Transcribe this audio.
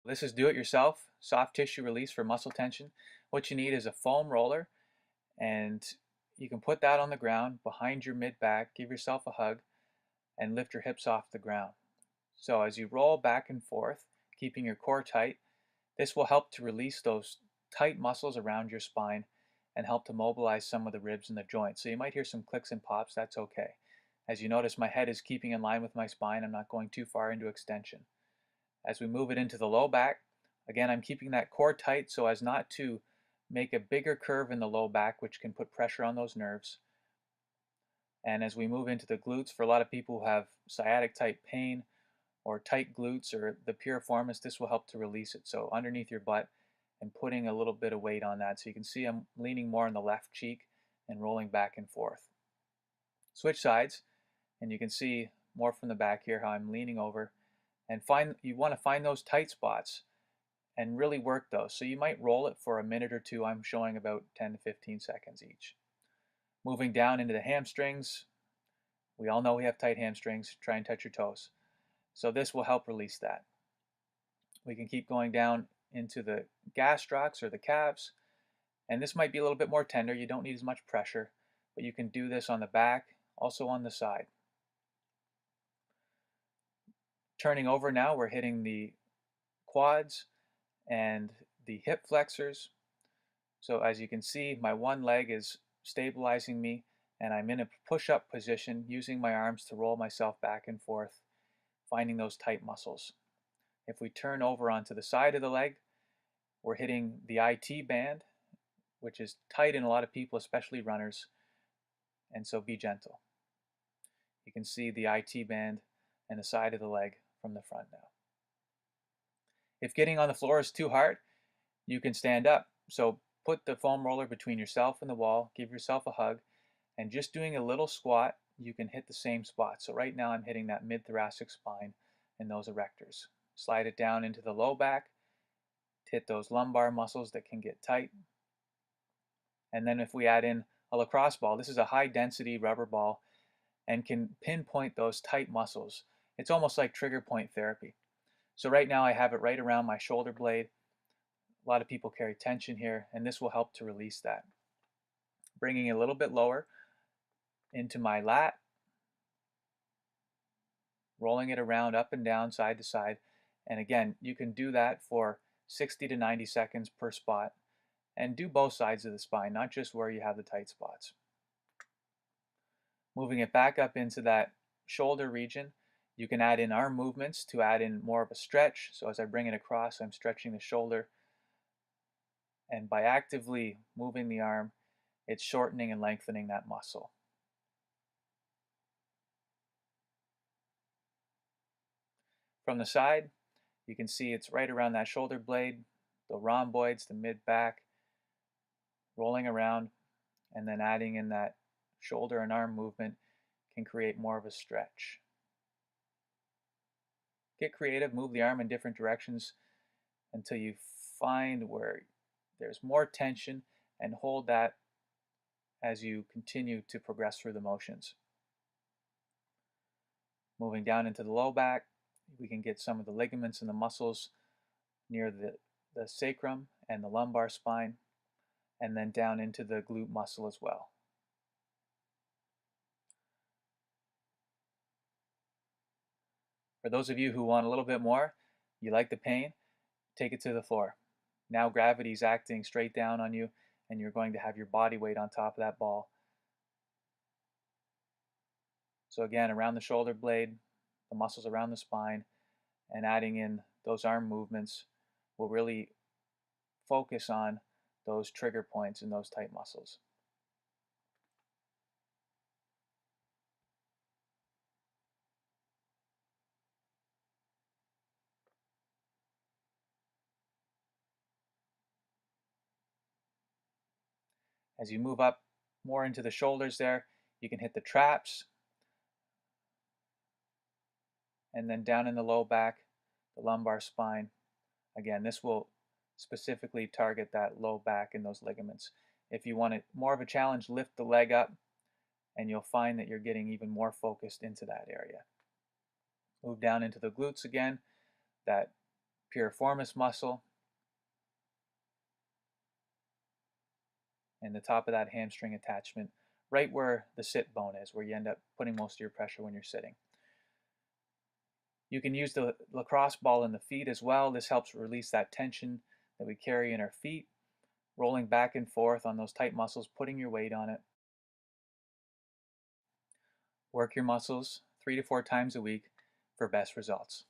This is do-it-yourself soft tissue release for muscle tension. What you need is a foam roller, and you can put that on the ground behind your mid-back, give yourself a hug, and lift your hips off the ground. So as you roll back and forth, keeping your core tight, this will help to release those tight muscles around your spine and help to mobilize some of the ribs and the joints. So you might hear some clicks and pops, that's okay. As you notice, my head is keeping in line with my spine. I'm not going too far into extension. As we move it into the low back, again, I'm keeping that core tight so as not to make a bigger curve in the low back, which can put pressure on those nerves. And as we move into the glutes, for a lot of people who have sciatic type pain or tight glutes or the piriformis, this will help to release it. So underneath your butt and putting a little bit of weight on that. So you can see I'm leaning more on the left cheek and rolling back and forth. Switch sides, and you can see more from the back here how I'm leaning over. And you want to find those tight spots and really work those. So you might roll it for a minute or two. I'm showing about 10 to 15 seconds each. Moving down into the hamstrings. We all know we have tight hamstrings. Try and touch your toes. So this will help release that. We can keep going down into the gastrocs or the calves. And this might be a little bit more tender. You don't need as much pressure, but you can do this on the back, also on the side. Turning over now, we're hitting the quads and the hip flexors. So as you can see, my one leg is stabilizing me, and I'm in a push-up position using my arms to roll myself back and forth, finding those tight muscles. If we turn over onto the side of the leg, we're hitting the IT band, which is tight in a lot of people, especially runners, and so be gentle. You can see the IT band and the side of the leg from the front now. If getting on the floor is too hard, you can stand up. So put the foam roller between yourself and the wall, give yourself a hug, and just doing a little squat, you can hit the same spot. So right now I'm hitting that mid-thoracic spine and those erectors. Slide it down into the low back, hit those lumbar muscles that can get tight. And then if we add in a lacrosse ball, this is a high density rubber ball and can pinpoint those tight muscles. It's almost like trigger point therapy. So right now I have it right around my shoulder blade. A lot of people carry tension here, and this will help to release that. Bringing it a little bit lower into my lat, rolling it around up and down, side to side. And again, you can do that for 60 to 90 seconds per spot, and do both sides of the spine, not just where you have the tight spots. Moving it back up into that shoulder region, you can add in arm movements to add in more of a stretch. So as I bring it across, I'm stretching the shoulder. And by actively moving the arm, it's shortening and lengthening that muscle. From the side, you can see it's right around that shoulder blade, the rhomboids, the mid-back, rolling around, and then adding in that shoulder and arm movement can create more of a stretch. Get creative, move the arm in different directions until you find where there's more tension, and hold that as you continue to progress through the motions. Moving down into the low back, we can get some of the ligaments and the muscles near the sacrum and the lumbar spine, and then down into the glute muscle as well. For those of you who want a little bit more, you like the pain, take it to the floor. Now gravity's acting straight down on you, and you're going to have your body weight on top of that ball. So again, around the shoulder blade, the muscles around the spine, and adding in those arm movements will really focus on those trigger points in those tight muscles. As you move up more into the shoulders there, you can hit the traps, and then down in the low back, the lumbar spine. Again, this will specifically target that low back and those ligaments. If you want it more of a challenge, lift the leg up, and you'll find that you're getting even more focused into that area. Move down into the glutes again, that piriformis muscle, and the top of that hamstring attachment, right where the sit bone is, where you end up putting most of your pressure when you're sitting. You can use the lacrosse ball in the feet as well. This helps release that tension that we carry in our feet, rolling back and forth on those tight muscles, putting your weight on it. Work your muscles 3 to 4 times a week for best results.